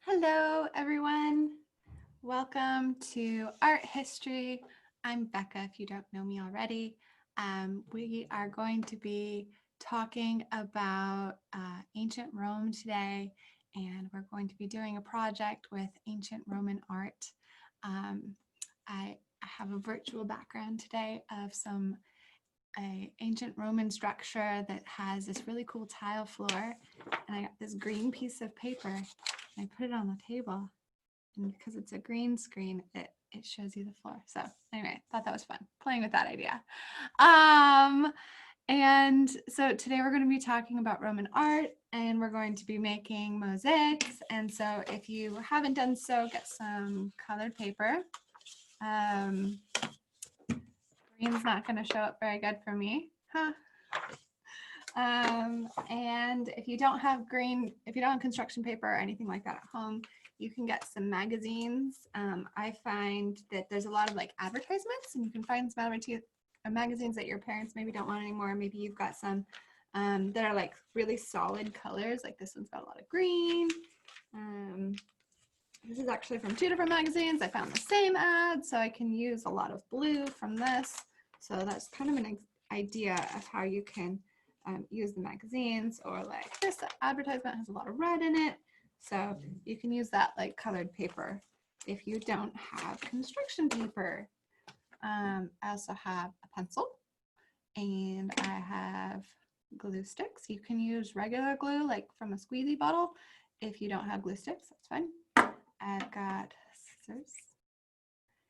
Hello, everyone. Welcome to Art History. I'm Becca, if you don't know me already. We are going to be talking about ancient Rome today, and we're going to be doing a project with ancient Roman art. I have a virtual background today of an ancient Roman structure that has this really cool tile floor, and I got this green piece of paper, and I put it on the table. And because it's a green screen, it shows you the floor. So anyway, thought that was fun, playing with that idea. And so today we're going to be talking about Roman art, and we're going to be making mosaics. And so if you haven't done so, get some colored paper. Green's not going to show up very good for me. Huh? And if you don't have construction paper or anything like that at home, you can get some magazines. I find that there's a lot of like advertisements, and you can find some magazines that your parents maybe don't want anymore. Maybe you've got some that are like really solid colors, like this one's got a lot of green. This is actually from two different magazines. I found the same ad, so I can use a lot of blue from this. So that's kind of an idea of how you can use the magazines, or like this advertisement has a lot of red in it. So you can use that like colored paper if you don't have construction paper. I also have a pencil, and I have glue sticks. You can use regular glue like from a squeezy bottle. If you don't have glue sticks, that's fine. I've got scissors,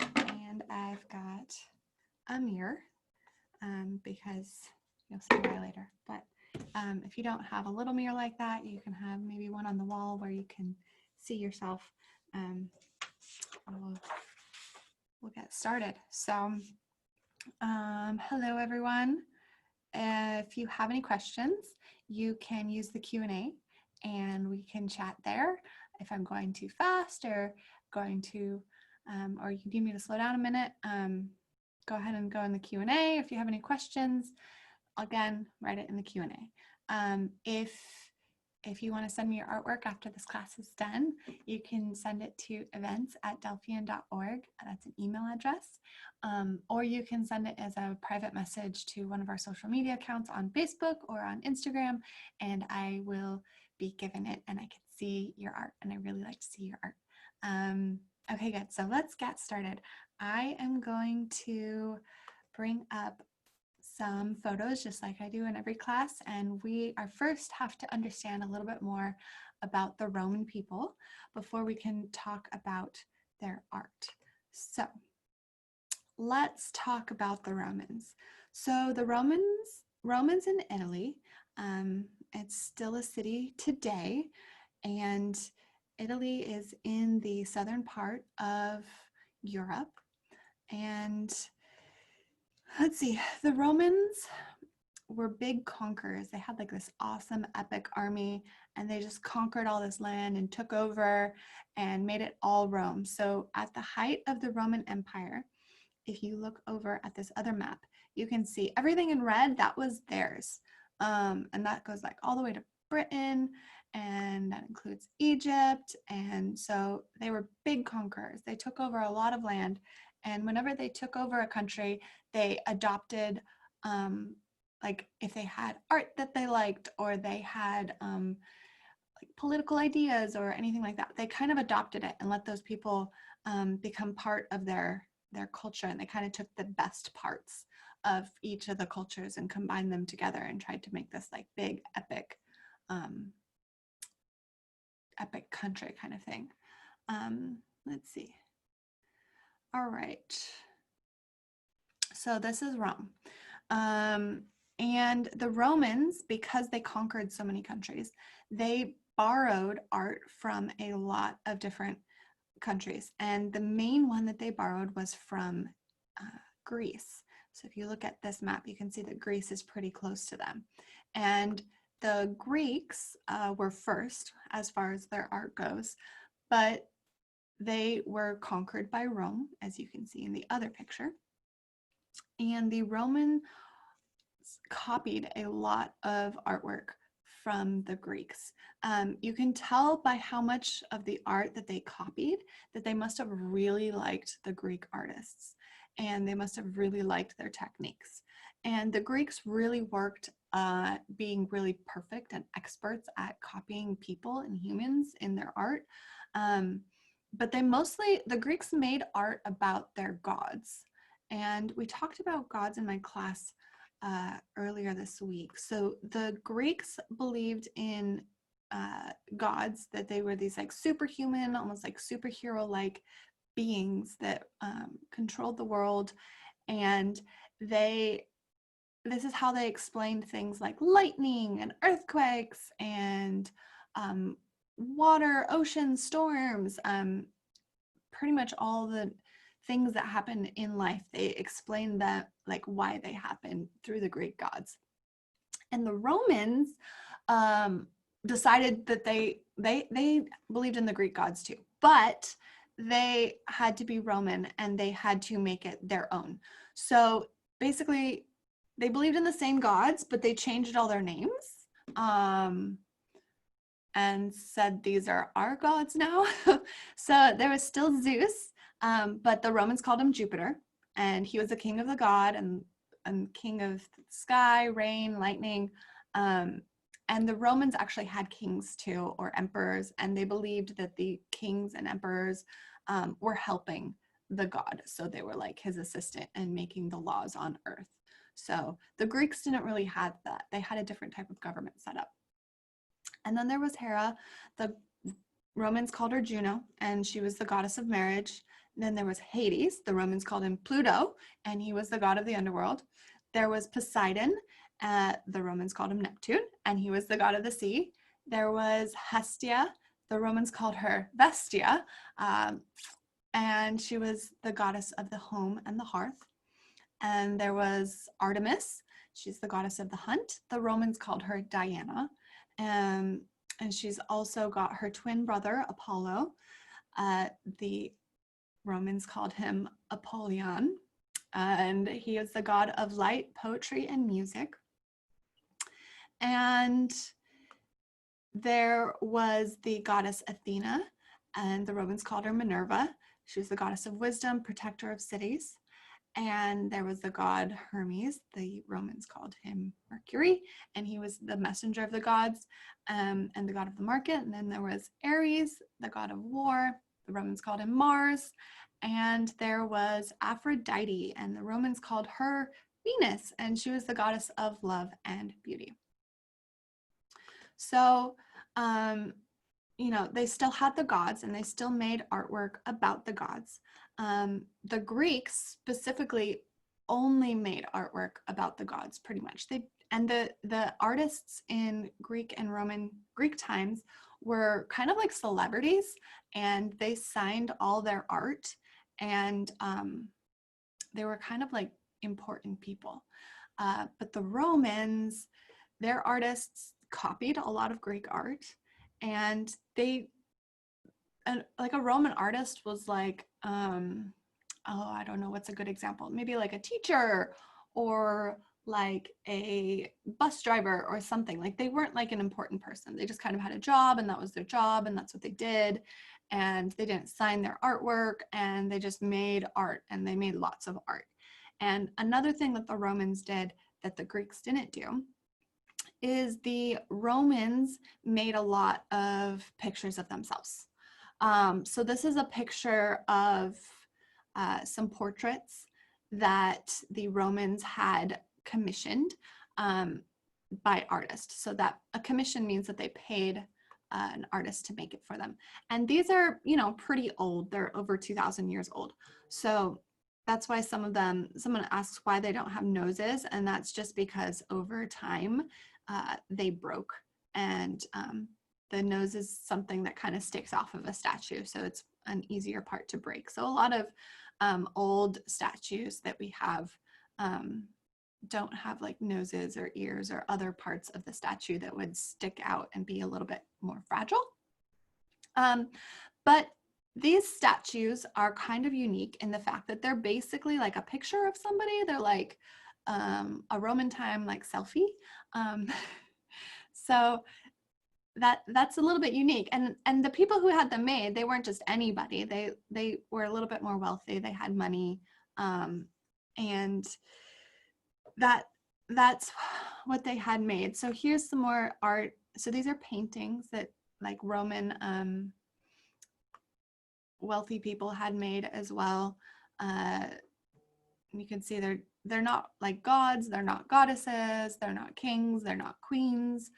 and I've got a mirror because you'll see why later. But if you don't have a little mirror like that, you can have maybe one on the wall where you can see yourself. We'll get started. So hello, everyone. If you have any questions, you can use the Q&A and we can chat there. If I'm going too fast or going to, or you need me to slow down a minute, go ahead and go in the Q&A. If you have any questions, again, write it in the Q&A. If you want to send me your artwork after this class is done, you can send it to events@delphian.org. That's an email address. Or you can send it as a private message to one of our social media accounts on Facebook or on Instagram, and I will be given it and I can see your art, and I really like to see your art. Okay, good. So let's get started. I am going to bring up some photos just like I do in every class, and we first have to understand a little bit more about the Roman people before we can talk about their art. So let's talk about the Romans. So the Romans in Italy, it's still a city today, and Italy is in the southern part of Europe. And let's see, the Romans were big conquerors. They had like this awesome epic army, and they just conquered all this land and took over and made it all Rome. So at the height of the Roman Empire, if you look over at this other map, you can see everything in red, that was theirs. And that goes like all the way to Britain, and that includes Egypt. And so they were big conquerors. They took over a lot of land. And whenever they took over a country, they adopted, like if they had art that they liked, or they had like political ideas or anything like that, they kind of adopted it and let those people become part of their culture. And they kind of took the best parts of each of the cultures and combined them together and tried to make this like big epic country kind of thing. Let's see. All right. So this is Rome. And the Romans, because they conquered so many countries, they borrowed art from a lot of different countries. And the main one that they borrowed was from Greece. So if you look at this map, you can see that Greece is pretty close to them. And the Greeks were first as far as their art goes, but they were conquered by Rome, as you can see in the other picture. And the Romans copied a lot of artwork from the Greeks. You can tell by how much of the art that they copied that they must have really liked the Greek artists, and they must have really liked their techniques. And the Greeks really worked being really perfect and experts at copying people and humans in their art. But the Greeks made art about their gods. And we talked about gods in my class earlier this week. So the Greeks believed in gods, that they were these like superhuman, almost like superhero-like beings that controlled the world. And this is how they explained things like lightning and earthquakes and water, ocean, storms, pretty much all the things that happen in life. They explained that, like, why they happen through the Greek gods. And the Romans decided that they believed in the Greek gods too, but they had to be Roman and they had to make it their own. So basically, they believed in the same gods, but they changed all their names and said, these are our gods now. So there was still Zeus, but the Romans called him Jupiter, and he was the king of the god and king of sky, rain, lightning. And the Romans actually had kings too, or emperors, and they believed that the kings and emperors were helping the god. So they were like his assistant and making the laws on earth. So the Greeks didn't really have that. They had a different type of government set up. And then there was Hera. The Romans called her Juno, and she was the goddess of marriage. And then there was Hades. The Romans called him Pluto, and he was the god of the underworld. There was Poseidon. The Romans called him Neptune, and he was the god of the sea. There was Hestia. The Romans called her Vestia, and she was the goddess of the home and the hearth. And there was Artemis. She's the goddess of the hunt. The Romans called her Diana. And she's also got her twin brother, Apollo. The Romans called him Apollyon. And he is the god of light, poetry, and music. And there was the goddess Athena, and the Romans called her Minerva. She was the goddess of wisdom, protector of cities. And there was the god Hermes. The Romans called him Mercury, and he was the messenger of the gods and the god of the market. And then there was Ares, the god of war. The Romans called him Mars. And there was Aphrodite, and the Romans called her Venus, and she was the goddess of love and beauty. So, they still had the gods, and they still made artwork about the gods. The Greeks specifically only made artwork about the gods, pretty much. The artists in Greek and Greek times were kind of like celebrities, and they signed all their art, and they were kind of like important people. But the Romans, their artists copied a lot of Greek art, and like a Roman artist was like, I don't know, what's a good example? Maybe like a teacher or like a bus driver or something. Like they weren't like an important person. They just kind of had a job, and that was their job, and that's what they did. And they didn't sign their artwork, and they just made art, and they made lots of art. And another thing that the Romans did that the Greeks didn't do is the Romans made a lot of pictures of themselves. So this is a picture of some portraits that the Romans had commissioned by artists. So that a commission means that they paid an artist to make it for them. And these are, pretty old. They're over 2,000 years old. So that's why someone asks why they don't have noses. And that's just because over time they broke, and the nose is something that kind of sticks off of a statue. So it's an easier part to break. So a lot of old statues that we have don't have like noses or ears or other parts of the statue that would stick out and be a little bit more fragile. But these statues are kind of unique in the fact that they're basically like a picture of somebody. They're like a Roman time like selfie. So that's a little bit unique. And the people who had them made, they weren't just anybody. They were a little bit more wealthy. They had money, and that's what they had made. So here's some more art. So these are paintings that like Roman wealthy people had made as well. You can see they're not like gods, they're not goddesses, they're not kings, they're not queens.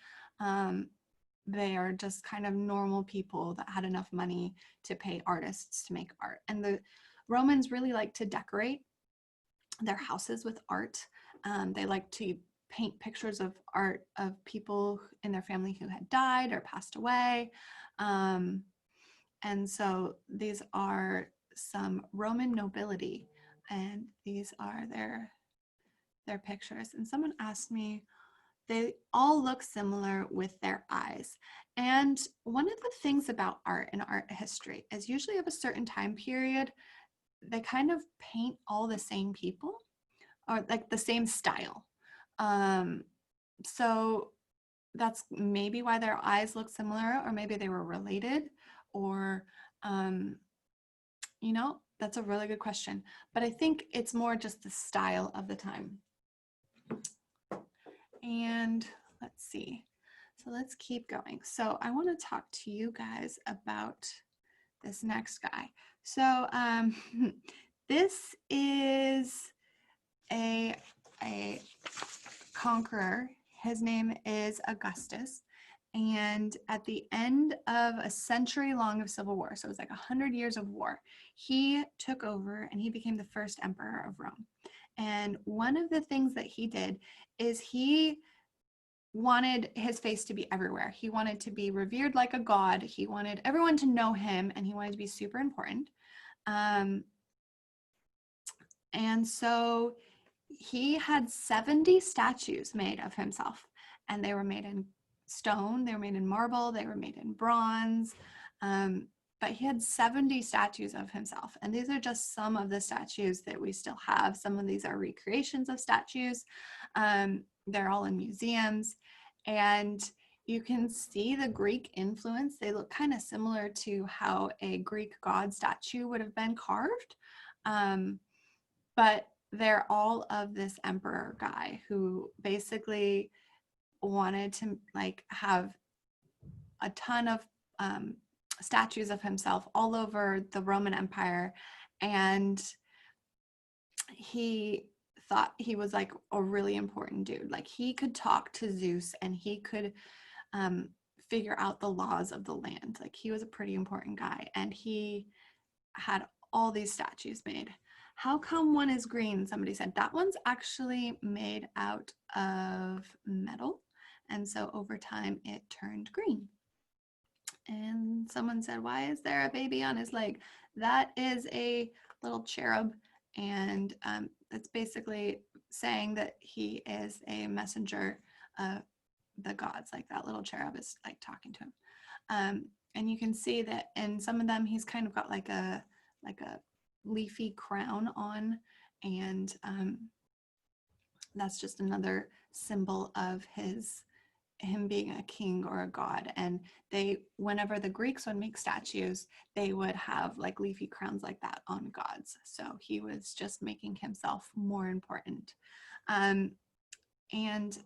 They are just kind of normal people that had enough money to pay artists to make art. And the Romans really like to decorate their houses with art. They like to paint pictures of art of people in their family who had died or passed away. And so these are some Roman nobility, and these are their pictures. And someone asked me, they all look similar with their eyes. And one of the things about art and art history is usually of a certain time period, they kind of paint all the same people or like the same style. So that's maybe why their eyes look similar, or maybe they were related, or, you know, that's a really good question. But I think it's more just the style of the time. And let's see. So let's keep going. So I want to talk to you guys about this next guy. So this is a conqueror. His name is Augustus. And at the end of a century long of civil war, so it was like 100 years of war, he took over and he became the first emperor of Rome. And one of the things that he did is he wanted his face to be everywhere. He wanted to be revered like a god. He wanted everyone to know him, and he wanted to be super important. And so he had 70 statues made of himself, and they were made in stone, they were made in marble, they were made in bronze. But he had 70 statues of himself. And these are just some of the statues that we still have. Some of these are recreations of statues. They're all in museums. And you can see the Greek influence. They look kind of similar to how a Greek god statue would have been carved. But they're all of this emperor guy who basically wanted to like have a ton of statues of himself all over the Roman Empire. And he thought he was like a really important dude. Like he could talk to Zeus and he could figure out the laws of the land. Like he was a pretty important guy, and he had all these statues made. How come one is green? Somebody said that one's actually made out of metal. And so over time it turned green. And someone said, why is there a baby on his leg? That is a little cherub. And it's basically saying that he is a messenger of the gods. Like that little cherub is like talking to him. And you can see that in some of them, he's kind of got like a leafy crown on. And that's just another symbol of him being a king or a god. And whenever the Greeks would make statues, they would have like leafy crowns like that on gods. So he was just making himself more important. And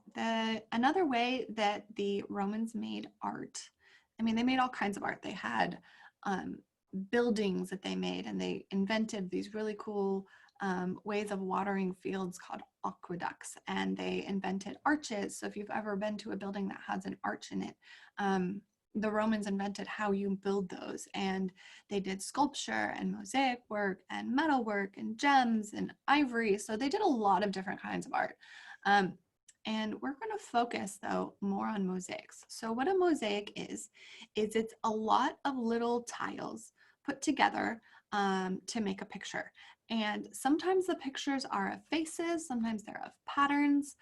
another way that the Romans made art, I mean, they made all kinds of art. They had buildings that they made, and they invented these really cool ways of watering fields called aqueducts, and they invented arches. So if you've ever been to a building that has an arch in it, the Romans invented how you build those, and they did sculpture and mosaic work and metal work and gems and ivory. So they did a lot of different kinds of art. And we're going to focus though more on mosaics. So what a mosaic is it's a lot of little tiles put together to make a picture. And sometimes the pictures are of faces, sometimes they're of patterns,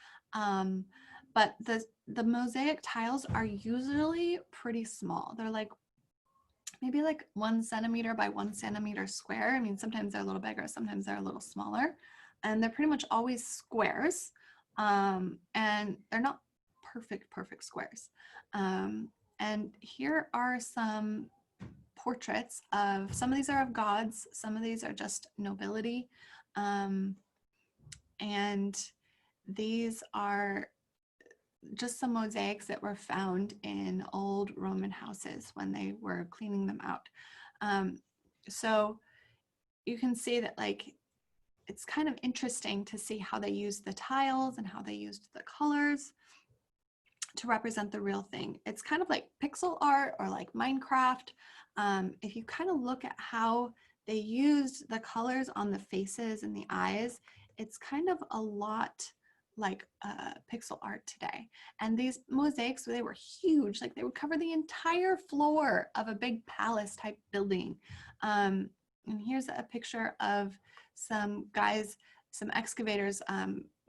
but the mosaic tiles are usually pretty small. They're like maybe like 1 centimeter by 1 centimeter square. I mean, sometimes they're a little bigger, sometimes they're a little smaller, and they're pretty much always squares. And they're not perfect squares. And here are some portraits of, some of these are of gods, some of these are just nobility. And these are just some mosaics that were found in old Roman houses when they were cleaning them out. So you can see that, like, it's kind of interesting to see how they used the tiles and how they used the colors to represent the real thing. It's kind of like pixel art or like Minecraft. If you kind of look at how they used the colors on the faces and the eyes, it's kind of a lot like pixel art today. And these mosaics, they were huge. Like, they would cover the entire floor of a big palace type building. And here's a picture of some guys, some excavators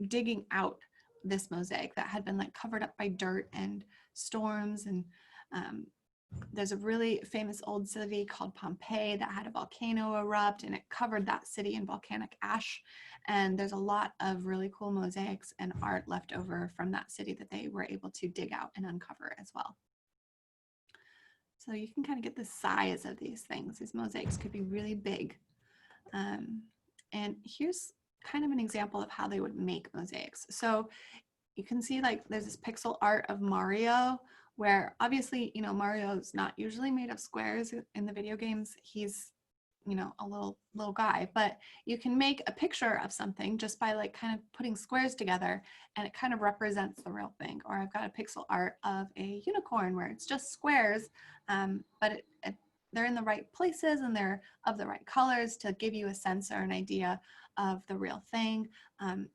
digging out this mosaic that had been like covered up by dirt and storms. And there's a really famous old city called Pompeii that had a volcano erupt, and it covered that city in volcanic ash. And there's a lot of really cool mosaics and art left over from that city that they were able to dig out and uncover as well. So you can kind of get the size of these things. These mosaics could be really big. And here's kind of an example of how they would make mosaics. So you can see, like, there's this pixel art of Mario, where obviously, you know, Mario's not usually made of squares in the video games. He's, you know, a little guy, but you can make a picture of something just by like kind of putting squares together, and it kind of represents the real thing. Or I've got a pixel art of a unicorn where it's just squares, but they're in the right places and they're of the right colors to give you a sense or an idea of the real thing.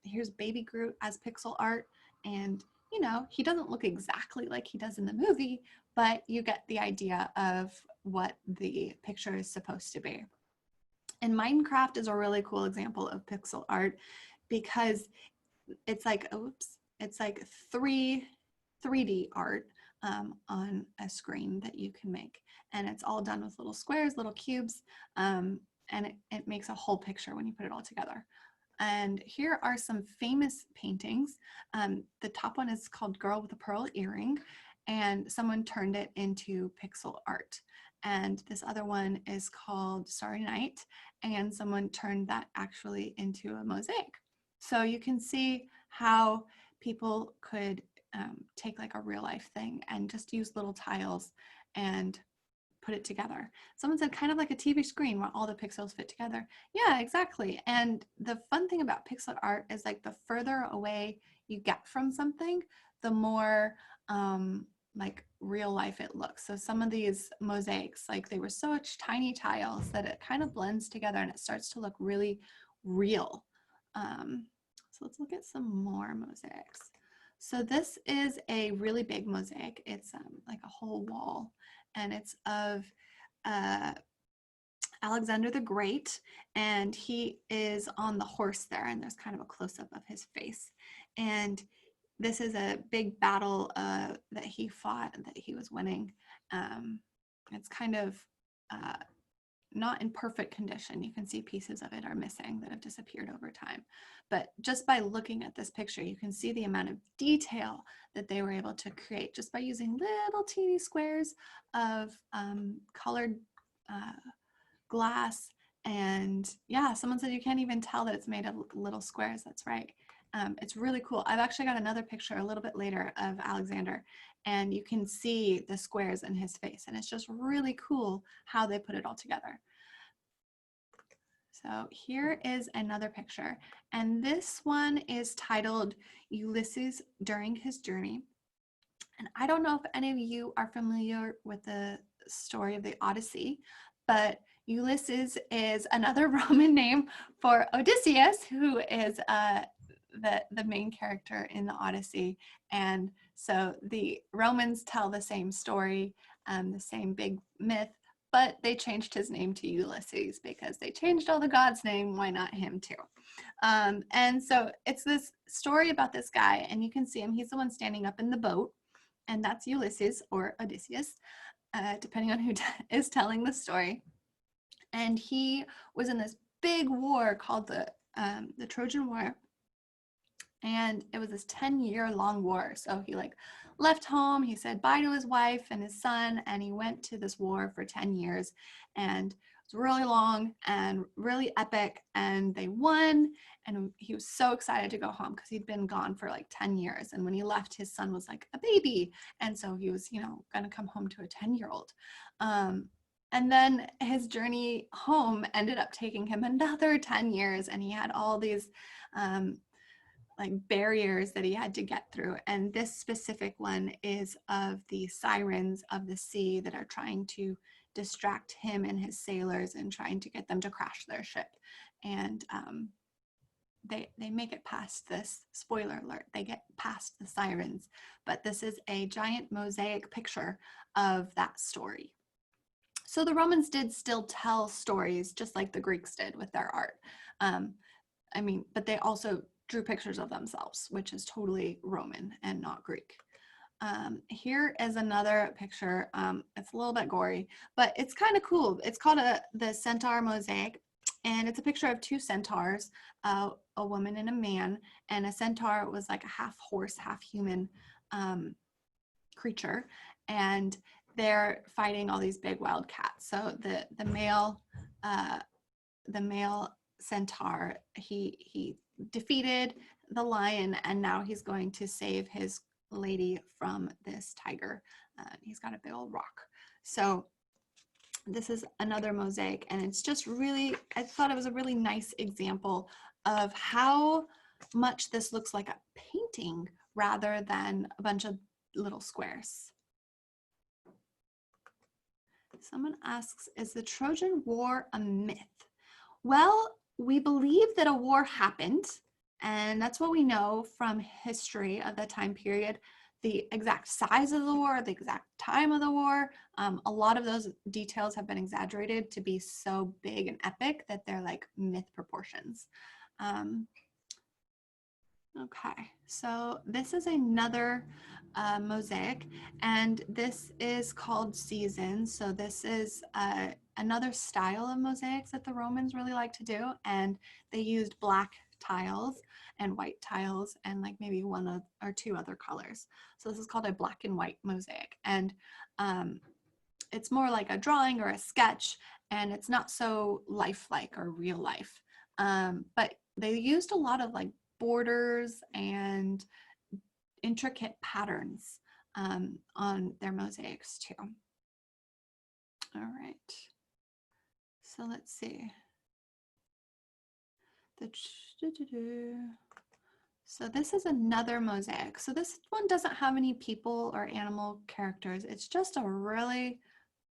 Here's baby Groot as pixel art, and you know, he doesn't look exactly like he does in the movie, but you get the idea of what the picture is supposed to be. And Minecraft is a really cool example of pixel art because it's like, it's like 3D art on a screen that you can make. And it's all done with little squares, little cubes, and it makes a whole picture when you put it all together. And here are some famous paintings. The top one is called Girl with a Pearl Earring, and someone turned it into pixel art. And this other one is called Starry Night, and someone turned that actually into a mosaic. So you can see how people could take like a real life thing and just use little tiles and put it together. Someone said kind of like a TV screen where all the pixels fit together. Yeah, exactly. And the fun thing about pixel art is, like, the further away you get from something, the more like real life it looks. So some of these mosaics, like, they were such tiny tiles that it kind of blends together and it starts to look really real. So let's look at some more mosaics. So this is a really big mosaic. It's like a whole wall, and it's of Alexander the Great, and he is on the horse there, and there's kind of a close-up of his face. And this is a big battle that he fought and that he was winning. It's kind of not in perfect condition. You can see pieces of it are missing that have disappeared over time. But just by looking at this picture, you can see the amount of detail that they were able to create just by using little teeny squares of colored glass. And yeah, someone said you can't even tell that it's made of little squares. That's right. It's really cool. I've actually got another picture a little bit later of Alexander, and you can see the squares in his face, and it's just really cool how they put it all together. So here is another picture, and this one is titled Ulysses During His Journey. And I don't know if any of you are familiar with the story of the Odyssey, but Ulysses is another Roman name for Odysseus, who is the main character in the Odyssey. And so the Romans tell the same story, the same big myth, but they changed his name to Ulysses because they changed all the gods' name. Why not him too? And so it's this story about this guy, and you can see him. He's the one standing up in the boat, and that's Ulysses or Odysseus, depending on who is telling the story. And he was in this big war called the Trojan War. And it was this 10-year-long war. So he like left home, he said bye to his wife and his son, and he went to this war for 10 years. And it was really long and really epic, and they won. And he was so excited to go home because he'd been gone for like 10 years. And when he left, his son was like a baby. And so he was, going to come home to a 10-year-old. And then his journey home ended up taking him another 10 years. And he had all these like barriers that he had to get through. And this specific one is of the sirens of the sea that are trying to distract him and his sailors and trying to get them to crash their ship. And they make it past this, spoiler alert, they get past the sirens, but this is a giant mosaic picture of that story. So the Romans did still tell stories just like the Greeks did with their art. But they also drew pictures of themselves, which is totally Roman and not Greek. Here is another picture. It's a little bit gory, but it's kind of cool. It's called the Centaur Mosaic, and it's a picture of two centaurs, a woman and a man, and a centaur was like a half horse, half human creature, and they're fighting all these big wild cats. So the male centaur, he defeated the lion, and now he's going to save his lady from this tiger. He's got a big old rock. So this is another mosaic, and it's just really, I thought it was a really nice example of how much this looks like a painting rather than a bunch of little squares. Someone asks, is the Trojan War a myth? Well, we believe that a war happened, and that's what we know from history of the time period. The exact size of the war, the exact time of the war, a lot of those details have been exaggerated to be so big and epic that they're like myth proportions. Okay, so this is another mosaic, and this is called Seasons. So this is another style of mosaics that the Romans really like to do, and they used black tiles and white tiles and like maybe one or two other colors. So this is called a black and white mosaic, and it's more like a drawing or a sketch, and it's not so lifelike or real life. But they used a lot of like borders and intricate patterns on their mosaics too. All right, so let's see. So this is another mosaic. So this one doesn't have any people or animal characters. It's just a really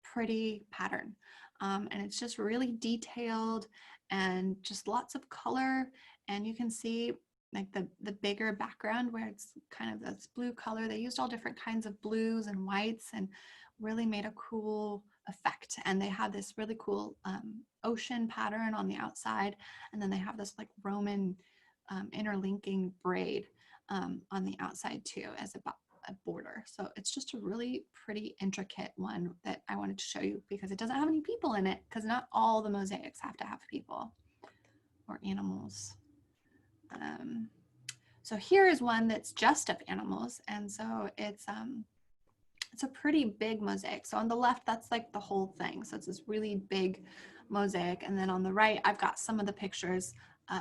pretty pattern. And it's just really detailed and just lots of color. And you can see like the bigger background where it's kind of this blue color. They used all different kinds of blues and whites and really made a cool effect. And they have this really cool ocean pattern on the outside. And then they have this like Roman interlinking braid on the outside too as a border. So it's just a really pretty intricate one that I wanted to show you because it doesn't have any people in it, because not all the mosaics have to have people or animals. So here is one that's just of animals, and so it's a pretty big mosaic. So on the left, that's like the whole thing. So it's this really big mosaic, and then on the right, I've got some of the pictures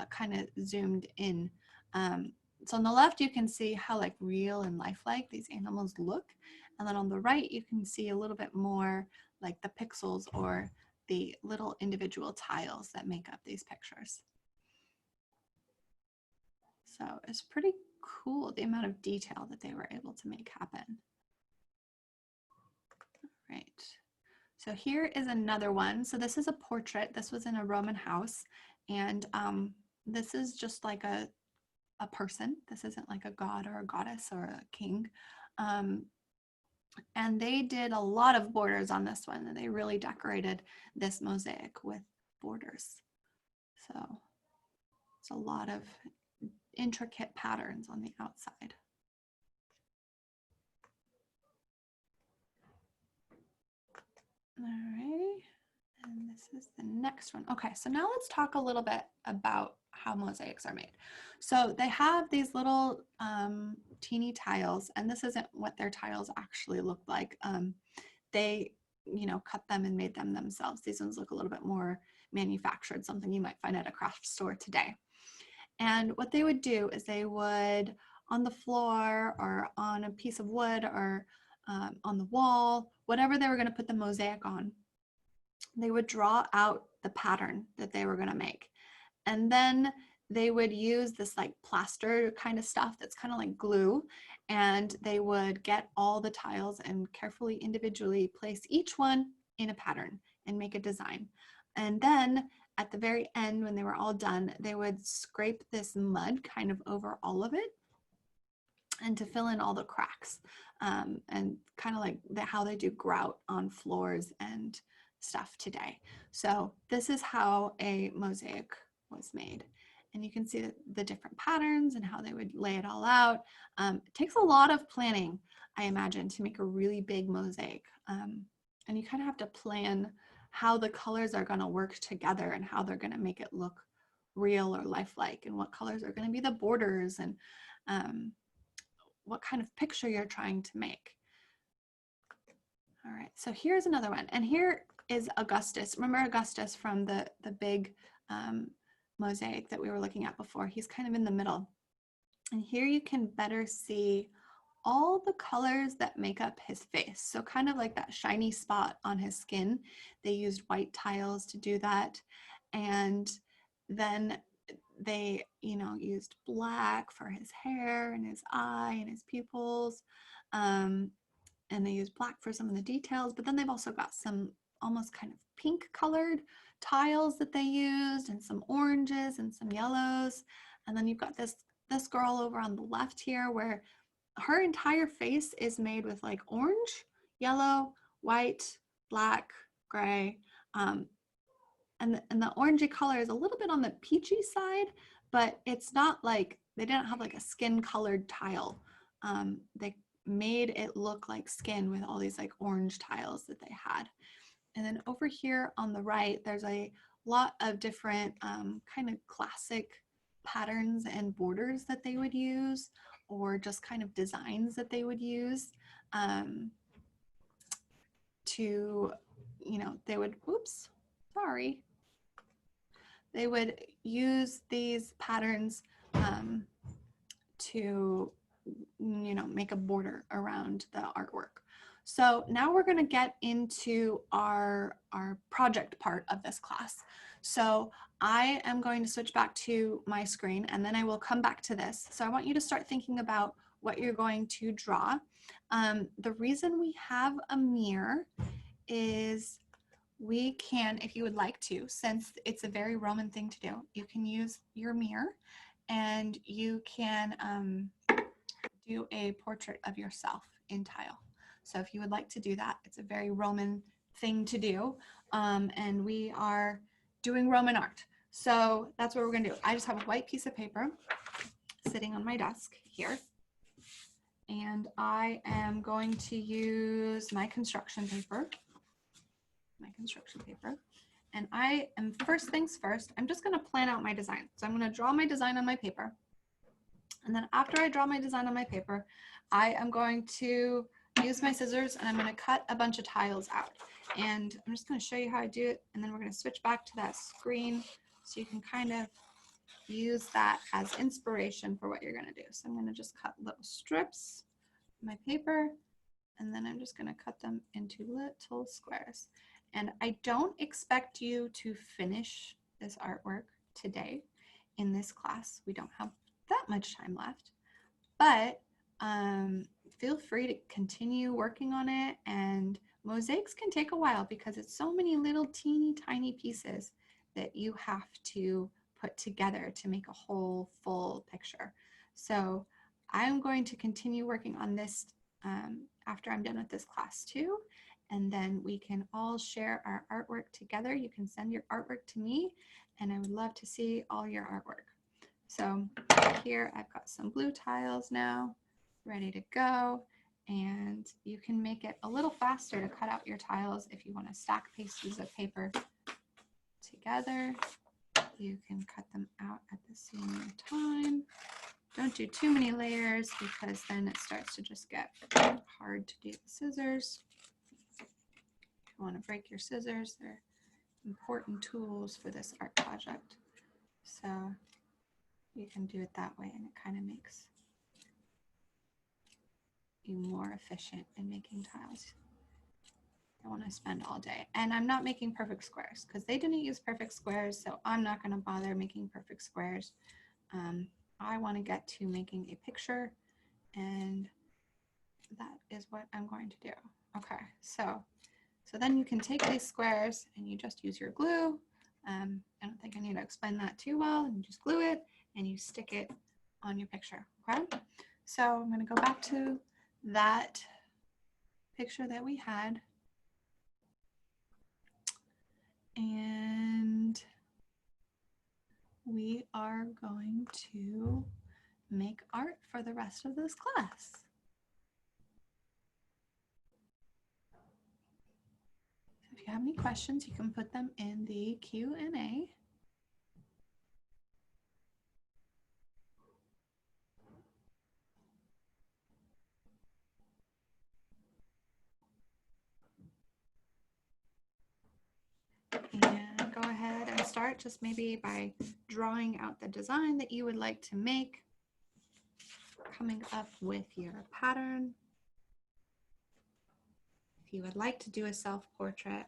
kind of zoomed in. So on the left, you can see how like real and lifelike these animals look. And then on the right, you can see a little bit more like the pixels or the little individual tiles that make up these pictures. So it's pretty cool, the amount of detail that they were able to make happen. Right. So here is another one. So this is a portrait. This was in a Roman house. And this is just like a person. This isn't like a god or a goddess or a king. And they did a lot of borders on this one, and they really decorated this mosaic with borders. So it's a lot of intricate patterns on the outside. All right, and this is the next one. Okay, so now let's talk a little bit about how mosaics are made. So they have these little teeny tiles, and this isn't what their tiles actually look like. They, cut them and made them themselves. These ones look a little bit more manufactured, something you might find at a craft store today. And what they would do is they would, on the floor or on a piece of wood or on the wall, whatever they were going to put the mosaic on, they would draw out the pattern that they were going to make. And then they would use this like plaster kind of stuff that's kind of like glue, and they would get all the tiles and carefully individually place each one in a pattern and make a design. And then at the very end, when they were all done, they would scrape this mud kind of over all of it and to fill in all the cracks, and kind of like how they do grout on floors and stuff today. So this is how a mosaic was made. And you can see the different patterns and how they would lay it all out. It takes a lot of planning, I imagine, to make a really big mosaic. And you kind of have to plan how the colors are going to work together and how they're going to make it look real or lifelike, and what colors are going to be the borders, and what kind of picture you're trying to make. All right, so here's another one. And here is Augustus. Remember Augustus from the big mosaic that we were looking at before? He's kind of in the middle. And here you can better see all the colors that make up his face. So kind of like that shiny spot on his skin. They used white tiles to do that. And then they, used black for his hair and his eye and his pupils. And they used black for some of the details, but then they've also got some almost kind of pink colored tiles that they used, and some oranges and some yellows. And then you've got this girl over on the left here, where her entire face is made with like orange, yellow, white, black, gray. And the orangey color is a little bit on the peachy side, but it's not like, they didn't have like a skin colored tile. They made it look like skin with all these like orange tiles that they had. And then over here on the right, there's a lot of different kind of classic patterns and borders that they would use, or just kind of designs that they would use to, they would, oops, sorry. They would use these patterns to, make a border around the artwork. So now we're going to get into our project part of this class. So I am going to switch back to my screen, and then I will come back to this. So I want you to start thinking about what you're going to draw. The reason we have a mirror is we can, if you would like to, since it's a very Roman thing to do, you can use your mirror and you can do a portrait of yourself in tile. So if you would like to do that, it's a very Roman thing to do. And we are doing Roman art. So that's what we're gonna do. I just have a white piece of paper sitting on my desk here. And I am going to use my construction paper. And I am, first things first, I'm just gonna plan out my design. So I'm gonna draw my design on my paper. And then after I draw my design on my paper, I am going to use my scissors and I'm going to cut a bunch of tiles out. And I'm just going to show you how I do it. And then we're going to switch back to that screen so you can kind of use that as inspiration for what you're going to do. So I'm going to just cut little strips of my paper, and then I'm just going to cut them into little squares. And I don't expect you to finish this artwork today in this class. We don't have that much time left, but feel free to continue working on it. And mosaics can take a while because it's so many little teeny tiny pieces that you have to put together to make a whole full picture. So I'm going to continue working on this after I'm done with this class too, and then we can all share our artwork together. You can send your artwork to me, and I would love to see all your artwork. So here I've got some blue tiles now ready to go, and you can make it a little faster to cut out your tiles if you want to stack pieces of paper together. You can cut them out at the same time. Don't do too many layers because then it starts to just get hard to do with scissors. If you want to break your scissors, they're important tools for this art project. So you can do it that way, and it kind of makes you more efficient in making tiles. I want to spend all day. And I'm not making perfect squares because they didn't use perfect squares, so I'm not going to bother making perfect squares. I want to get to making a picture, and that is what I'm going to do. Okay, so then you can take these squares and you just use your glue. I don't think I need to explain that too well. You just glue it and you stick it on your picture, okay? So I'm going to go back to that picture that we had. And we are going to make art for the rest of this class. If you have any questions, you can put them in the Q&A. And go ahead and start just maybe by drawing out the design that you would like to make, coming up with your pattern. If you would like to do a self-portrait,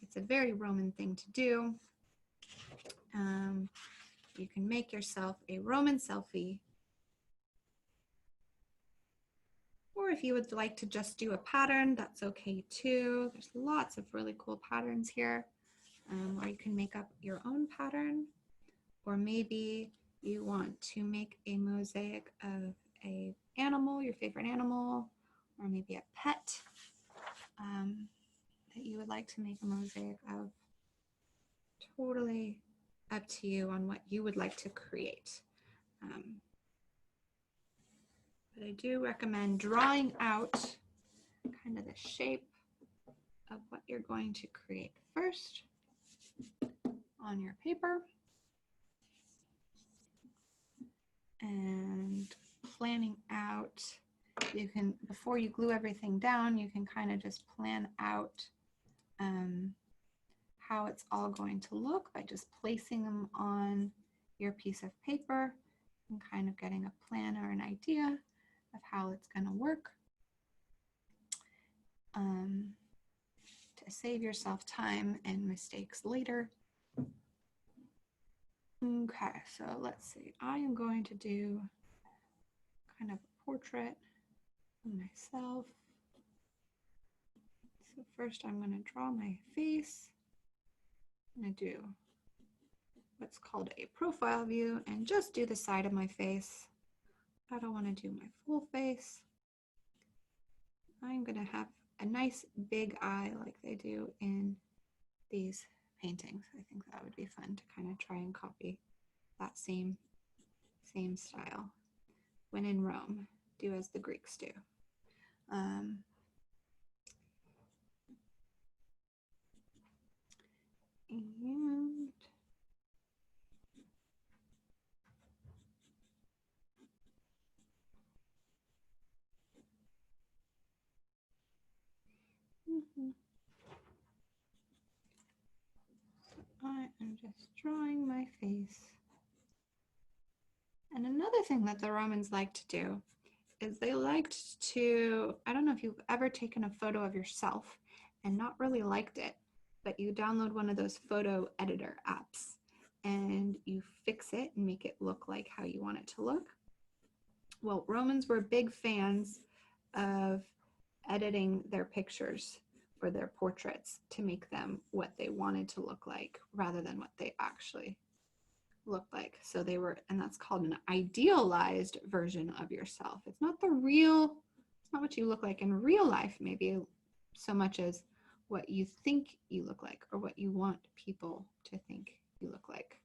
it's a very Roman thing to do. You can make yourself a Roman selfie. Or if you would like to just do a pattern, that's okay too. There's lots of really cool patterns here. Or you can make up your own pattern. Or maybe you want to make a mosaic of an animal, your favorite animal, or maybe a pet that you would like to make a mosaic of. Totally up to you on what you would like to create. But I do recommend drawing out kind of the shape of what you're going to create first on your paper, and planning out, you can, before you glue everything down, you can kind of just plan out how it's all going to look by just placing them on your piece of paper and kind of getting a plan or an idea of how it's going to work. To save yourself time and mistakes later. Okay, so let's see. I am going to do kind of a portrait of myself. So first I'm going to draw my face. I'm going to do what's called a profile view and just do the side of my face. I don't want to do my full face. I'm going to have a nice big eye like they do in these paintings. I think that would be fun to kind of try and copy that same style. When in Rome, do as the Greeks do. And I am just drawing my face. And another thing that the Romans liked to do is they liked to, I don't know if you've ever taken a photo of yourself and not really liked it, but you download one of those photo editor apps and you fix it and make it look like how you want it to look. Well, Romans were big fans of editing their pictures or their portraits to make them what they wanted to look like rather than what they actually looked like. So they were, and that's called an idealized version of yourself. It's not the real, it's not what you look like in real life, maybe so much as what you think you look like or what you want people to think you look like.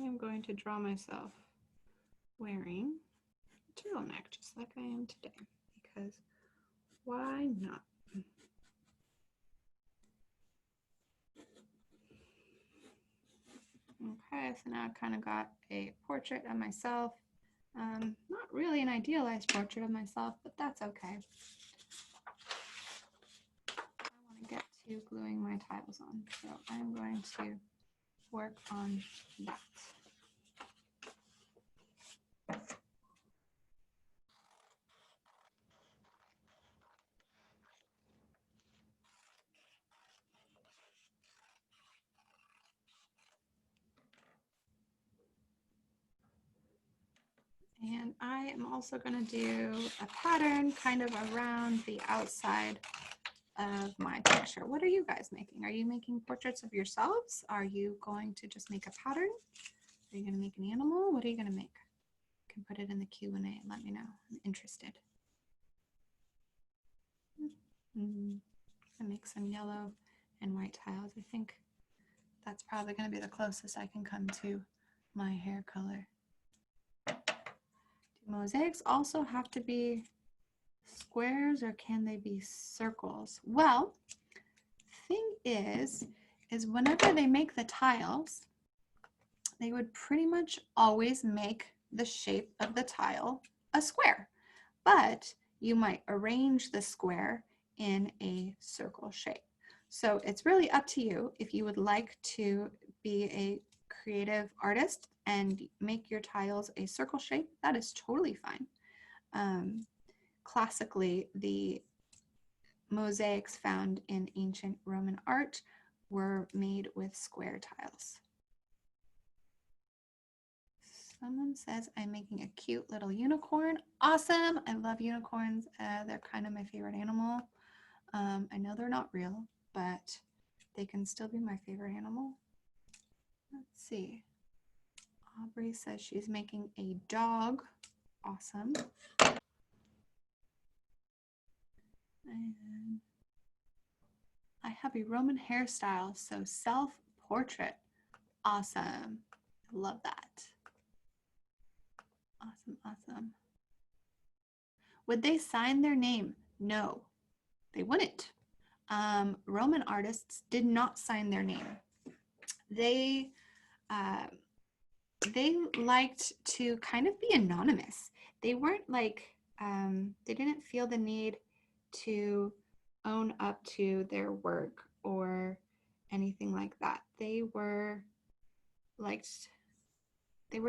I'm going to draw myself wearing turtleneck, just like I am today, because why not? Okay, so now I kind of got a portrait of myself. Not really an idealized portrait of myself, but that's okay. I want to get to gluing my tiles on, so I'm going to work on that. And I am also going to do a pattern kind of around the outside of my picture. What are you guys making? Are you making portraits of yourselves? Are you going to just make a pattern? Are you going to make an animal? What are you going to make? You can put it in the Q&A and let me know. I'm interested. I make some yellow and white tiles. I think that's probably going to be the closest I can come to my hair color. Do mosaics also have to be squares or can they be circles? Well, thing is whenever they make the tiles, they would pretty much always make the shape of the tile a square, but you might arrange the square in a circle shape. So it's really up to you if you would like to be a creative artist and make your tiles a circle shape. That is totally fine. Classically, the mosaics found in ancient Roman art were made with square tiles. Someone says I'm making a cute little unicorn. Awesome. I love unicorns. They're kind of my favorite animal. I know they're not real, but they can still be my favorite animal. Let's see. Aubrey says she's making a dog. Awesome. And I have a Roman hairstyle, so self-portrait. Awesome. I love that. Awesome, awesome. Would they sign their name? No, they wouldn't. Roman artists did not sign their name. They liked to kind of be anonymous. They weren't like, they didn't feel the need to own up to their work or anything like that. They were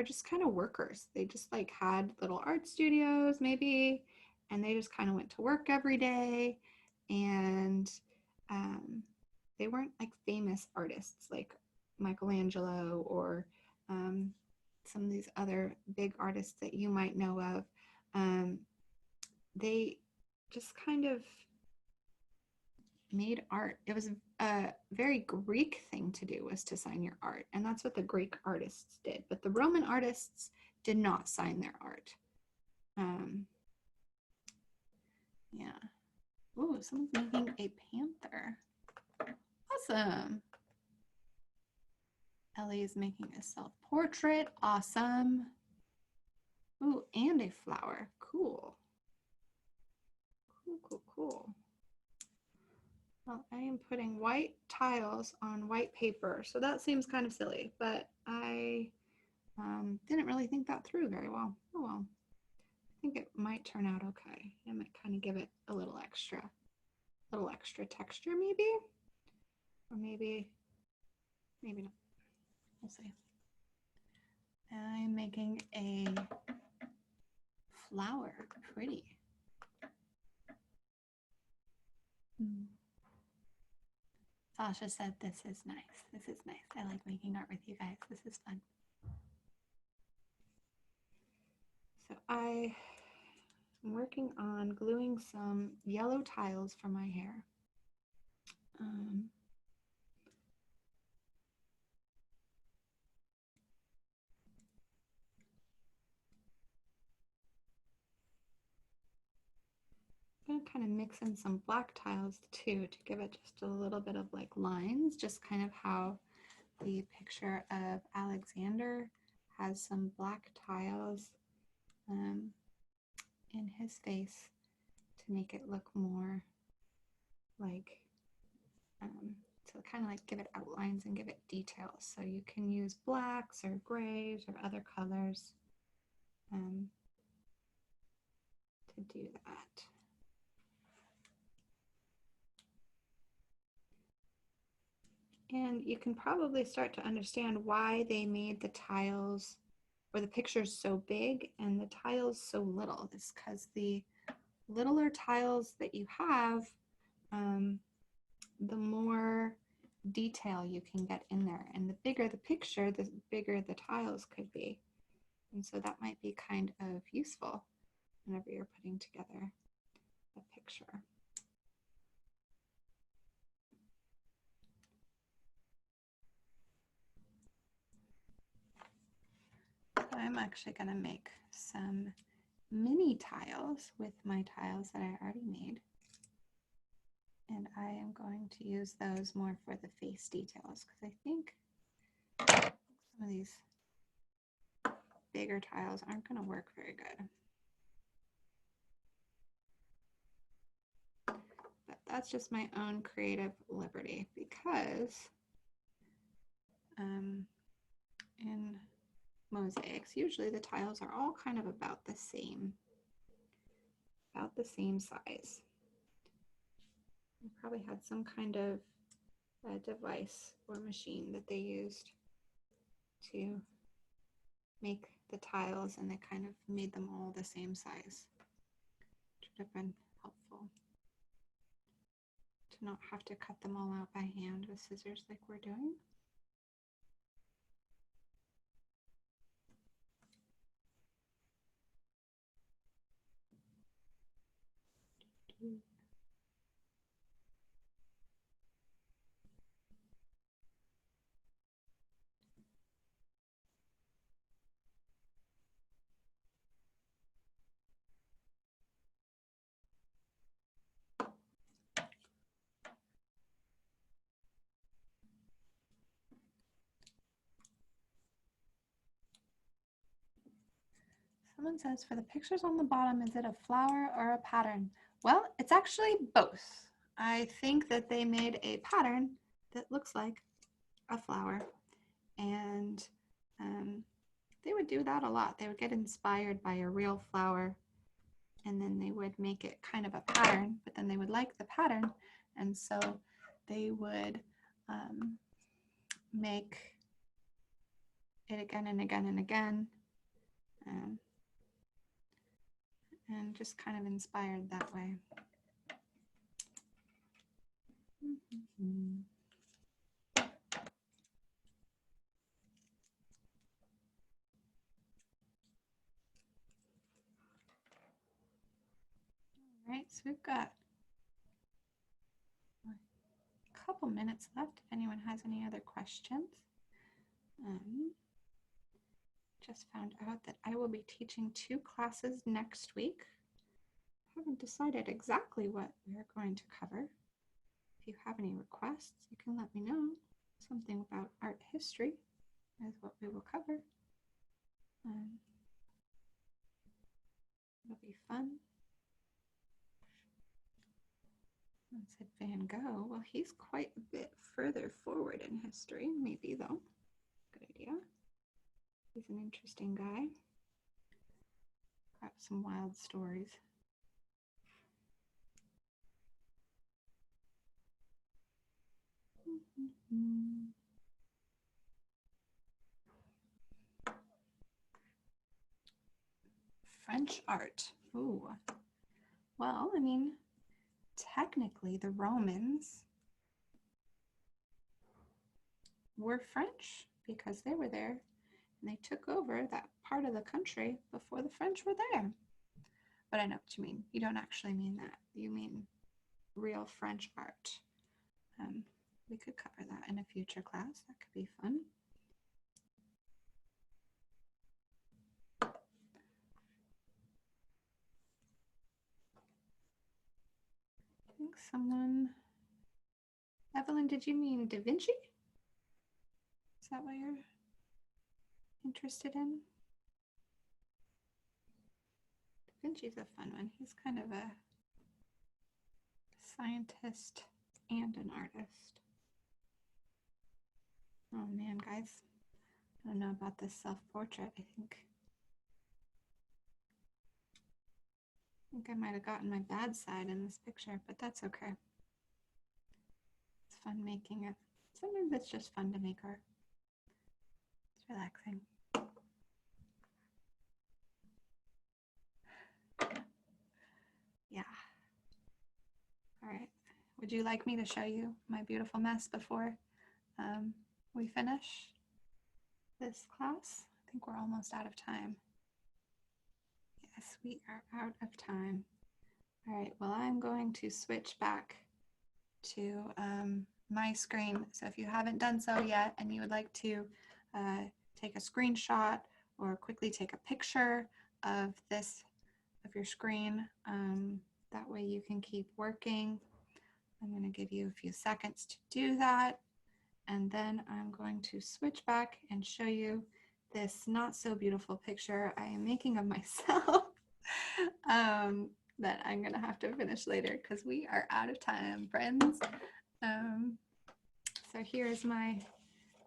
just kind of workers. They just like had little art studios maybe, and they just kind of went to work every day. And they weren't like famous artists like Michelangelo or some of these other big artists that you might know of. They just kind of made art. It was a very Greek thing to do, was to sign your art. And that's what the Greek artists did. But the Roman artists did not sign their art. Yeah. Ooh, someone's making a panther. Awesome. Ellie is making a self-portrait. Awesome. Ooh, and a flower. Cool. Cool, cool, cool. Well, I am putting white tiles on white paper, so that seems kind of silly, but I didn't really think that through very well. Oh well. I think it might turn out okay. I might kind of give it a little extra texture maybe, or maybe not. We'll see. I'm making a flower. Pretty. Sasha said this is nice. This is nice. I like making art with you guys. This is fun. So I am working on gluing some yellow tiles for my hair. I'm going to kind of mix in some black tiles too to give it just a little bit of like lines, just kind of how the picture of Alexander has some black tiles. in his face to make it look more like, to kind of like give it outlines and give it details. So you can use blacks or grays or other colors to do that. And you can probably start to understand why they made the tiles or the pictures so big and the tiles so little. It's because the littler tiles that you have, the more detail you can get in there. And the bigger the picture, the bigger the tiles could be. And so that might be kind of useful whenever you're putting together a picture. I'm actually going to make some mini tiles with my tiles that I already made. And I am going to use those more for the face details because I think some of these bigger tiles aren't going to work very good. But that's just my own creative liberty because in mosaics, usually the tiles are all kind of about the same size. They probably had some kind of device or machine that they used to make the tiles, and they kind of made them all the same size, which would have been helpful to not have to cut them all out by hand with scissors like we're doing. Someone says, for the pictures on the bottom, is it a flower or a pattern? Well, it's actually both. I think that they made a pattern that looks like a flower, and they would do that a lot. They would get inspired by a real flower, and then they would make it kind of a pattern, but then they would like the pattern, and so they would make it again and again and again. And just kind of inspired that way. All right, so we've got a couple minutes left if anyone has any other questions. Just found out that I will be teaching 2 classes next week. I haven't decided exactly what we're going to cover. If you have any requests, you can let me know. Something about art history is what we will cover. It'll be fun. Someone said Van Gogh. Well, he's quite a bit further forward in history, maybe though. Good idea. He's an interesting guy. Got some wild stories. French art. Ooh. Well, I mean, technically the Romans were French because they were there and they took over that part of the country before the French were there. But I know what you mean. You don't actually mean that. You mean real French art. We could cover that in a future class. That could be fun. I think someone, Evelyn, did you mean Da Vinci? Is that what you're interested in? Vinci's a fun one. He's kind of a scientist and an artist. Oh man, guys. I don't know about this self-portrait. I think I might have gotten my bad side in this picture, but that's okay. It's fun making it. Sometimes it's just fun to make art. It's relaxing. Yeah. All right. Would you like me to show you my beautiful mess before we finish this class? I think we're almost out of time. Yes, we are out of time. All right, well, I'm going to switch back to my screen. So if you haven't done so yet and you would like to take a screenshot or quickly take a picture of your screen, that way you can keep working. I'm going to give you a few seconds to do that. And then I'm going to switch back and show you this not so beautiful picture I am making of myself that I'm going to have to finish later because we are out of time, friends. So here's my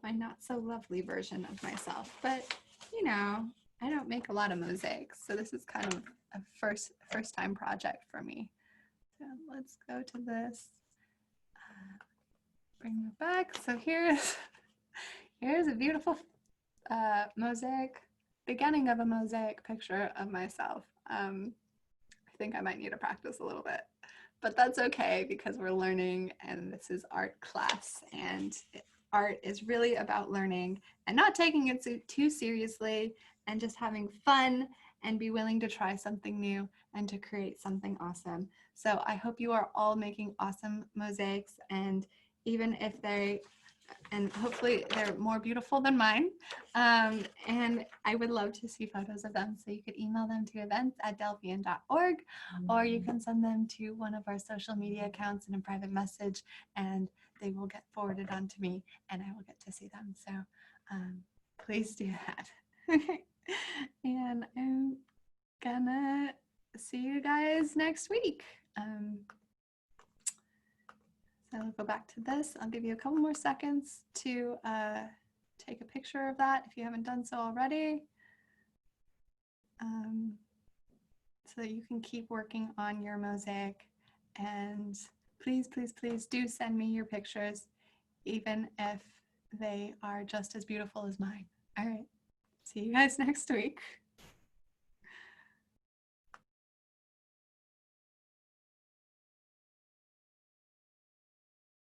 not so lovely version of myself. But, you know, I don't make a lot of mosaics, so this is kind of a first time project for me. So let's go to this. Bring it back. So here's a beautiful mosaic, beginning of a mosaic picture of myself. I think I might need to practice a little bit, but that's okay because we're learning and this is art class, and art is really about learning and not taking it too seriously and just having fun and be willing to try something new and to create something awesome. So I hope you are all making awesome mosaics, and even if and hopefully they're more beautiful than mine. And I would love to see photos of them. So you could email them to events@delphian.org, or you can send them to one of our social media accounts in a private message, and they will get forwarded on to me and I will get to see them. So please do that. And I'm gonna see you guys next week. So I'll go back to this. I'll give you a couple more seconds to take a picture of that if you haven't done so already. So that you can keep working on your mosaic. And please, please, please do send me your pictures, even if they are just as beautiful as mine. All right. See you guys next week.